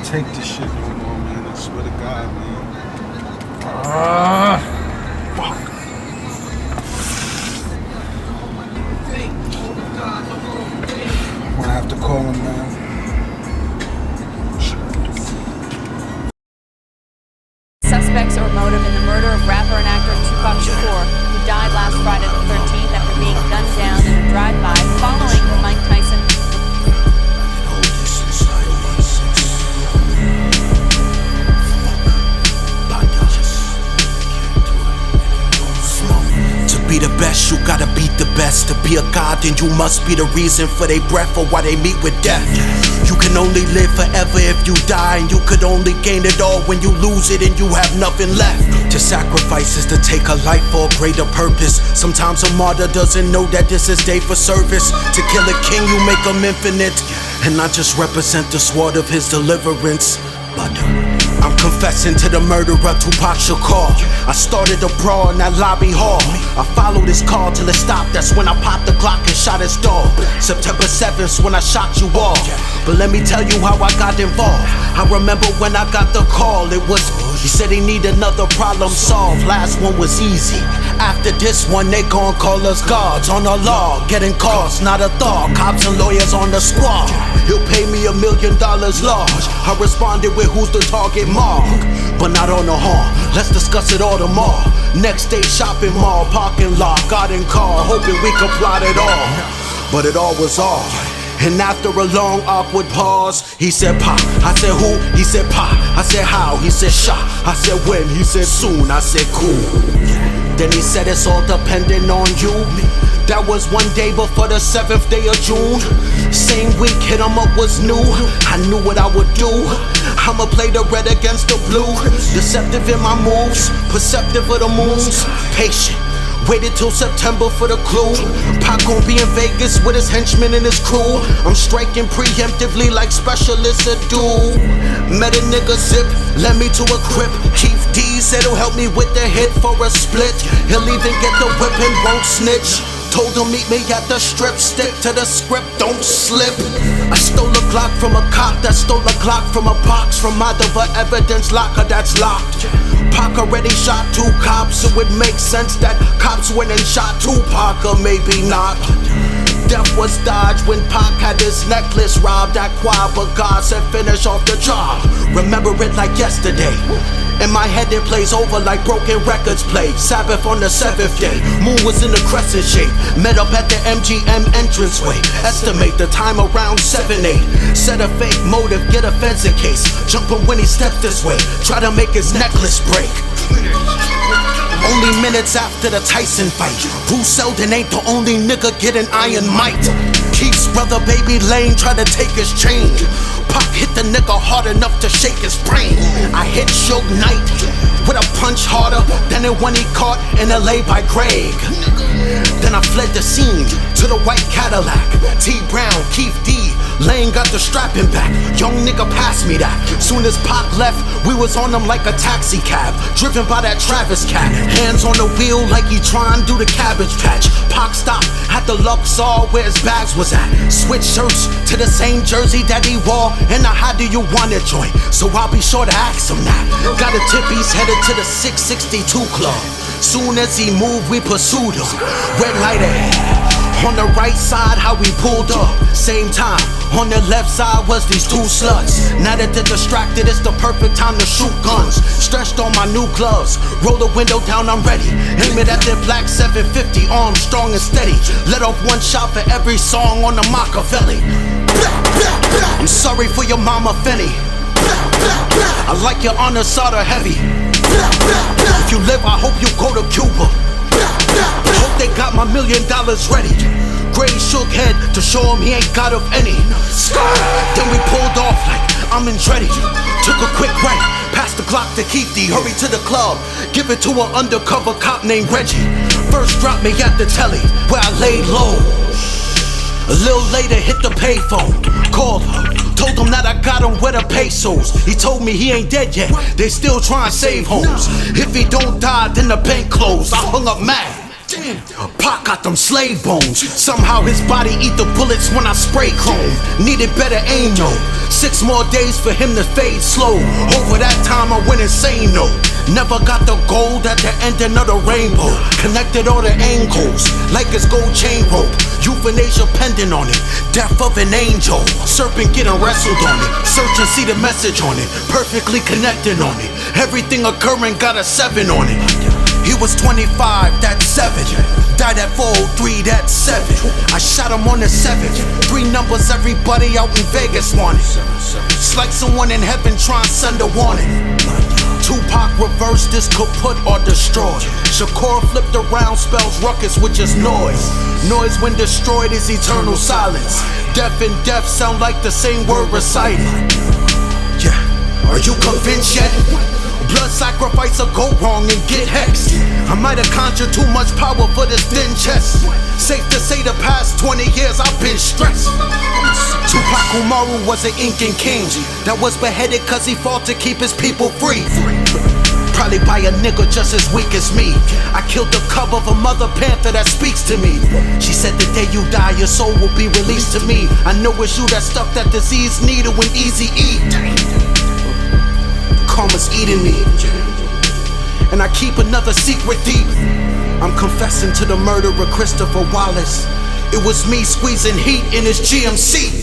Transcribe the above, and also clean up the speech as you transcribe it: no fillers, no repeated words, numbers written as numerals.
take this shit no more, man. I swear to God, man. Fuck. I'm gonna have to call him, man. Suspects or motive in the murder of rapper and actor Tupac Shakur, who died last Friday the 13th after being gunned down in a drive-by following the Mike Tyson. To be the best, you gotta beat the best. To be a god, then you must be the reason for their breath or why they meet with death. You can only live forever if you die, and you could only gain it all when you lose it and you have nothing left. To sacrifice is to take a life for a greater purpose. Sometimes a martyr doesn't know that this is day for service. To kill a king, you make him infinite, and I just represent the sword of his deliverance. I'm confessing to the murder of Tupac Shakur. I started a brawl in that lobby hall. I followed his call till it stopped. That's when I popped the Glock and shot his dog. September 7th's when I shot you all. But let me tell you how I got involved. I remember when I got the call. It was, he said he need another problem solved. Last one was easy. After this one, they gon' call us guards on the law. Getting calls, not a thought. Cops and lawyers on the squad. He'll pay me $1 million large. I responded with who's the target mark, but not on the horn. Let's discuss it all tomorrow. Next day, shopping mall, parking lot, got in car, hoping we could plot it all. But it all was off. And after a long awkward pause, he said "Pa." I said "Who?" He said "Pa." I said "How?" He said "Shot." I said "When?" He said "Soon." I said "Cool." Then he said "It's all dependent on you." That was one day before the 7th day of June. Same week, hit him up was new. I knew what I would do. I'ma play the red against the blue. Deceptive in my moves, perceptive of the moons. Patient, waited till September for the clue. Pac gon' be in Vegas with his henchmen and his crew. I'm striking preemptively like specialists that do. Met a nigga zip, led me to a crib. Chief D said he'll help me with the hit for a split. He'll even get the whip and won't snitch. Told him meet me at the strip, stick to the script, don't slip. I stole a Glock from a cop that stole a Glock from a box from either the evidence locker that's locked. Pac already shot 2 cops, so it makes sense that cops went and shot Tupac, or maybe not. Death was dodged when Pac had his necklace robbed at Quad, but God said finish off the job. Remember it like yesterday. In my head it plays over like broken records play. Sabbath on the 7th day, moon was in the crescent shape. Met up at the MGM entranceway. Estimate the time around 7-8. Set a fake motive, get a fencing case. Jump him when he steps this way, try to make his necklace break. Only minutes after the Tyson fight, Bruce Seldon ain't the only nigga getting Iron Mike. Keith's brother Baby Lane tried to take his chain. Pac hit the nigga hard enough to shake his brain. I hit Suge Knight with a punch harder than the one he caught in LA by Greg. Then I fled the scene to the white Cadillac. T Brown, Keith D, Lane got the strapping back. Young nigga passed me that. Soon as Pac left, we was on him like a taxi cab, driven by that Travis cat. Hands on the wheel like he tryin' do the Cabbage Patch. Pac stopped at the Luxor where his bags was at. Switch shirts to the same jersey that he wore, and a "How do you want it" joint, so I'll be sure to ask him that. Got a tip, he's headed to the 662 club. Soon as he moved, we pursued him. Red light ahead. On the right side, how we pulled up. Same time, on the left side was these 2 sluts. Now that they're distracted, it's the perfect time to shoot guns. Stretched on my new gloves, roll the window down, I'm ready. Aim it at their black 750, arms strong and steady. Let off 1 shot for every song on the Machiavelli. I'm sorry for your mama Fenny. I like your honor solder heavy. If you live, I hope you go to Cuba. Hope they got my $1 million ready. Gray shook head to show him he ain't got of any. Scar. Then we pulled off like I'm in Dreddy. Took a quick right, passed the Glock to Keith D. Hurry to the club, give it to an undercover cop named Reggie. First dropped me at the telly, where I laid low. A little later hit the payphone, called her, told him that I got him with the pesos. He told me he ain't dead yet, they still trying to save homes. If he don't die, then the bank closed. I hung up mad. Damn, Pac got them slave bones. Somehow his body eat the bullets when I spray chrome. Needed better aim, no. 6 more days for him to fade slow. Over that time I went insane, no. Never got the gold at the ending of the rainbow. Connected all the angles like it's gold chain rope. Euthanasia pending on it. Death of an angel. Serpent getting wrestled on it. Search and see the message on it. Perfectly connected on it. Everything occurring got a 7 on it. He was 25, that's 7. Died at 403, that's 7. I shot him on the 7th. 3 numbers everybody out in Vegas wanted. It's like someone in heaven trying to send a warning. Tupac reversed this, could put or destroy. Shakur flipped around, spells ruckus, which is noise. Noise when destroyed is eternal silence. Death and death sound like the same word recited. Yeah, are you convinced yet? Blood sacrifice will go wrong and get hexed. I might have conjured too much power for this thin chest. Safe to say the past 20 years I've been stressed. Tupac Amaru was an Incan king that was beheaded cause he fought to keep his people free. Probably by a nigga just as weak as me. I killed the cub of a mother panther that speaks to me. She said the day you die your soul will be released to me. I know it's you that stuck that disease needle when easy eat. Karma's eating me, and I keep another secret deep. I'm confessing to the murder of Christopher Wallace. It was me squeezing heat in his GMC.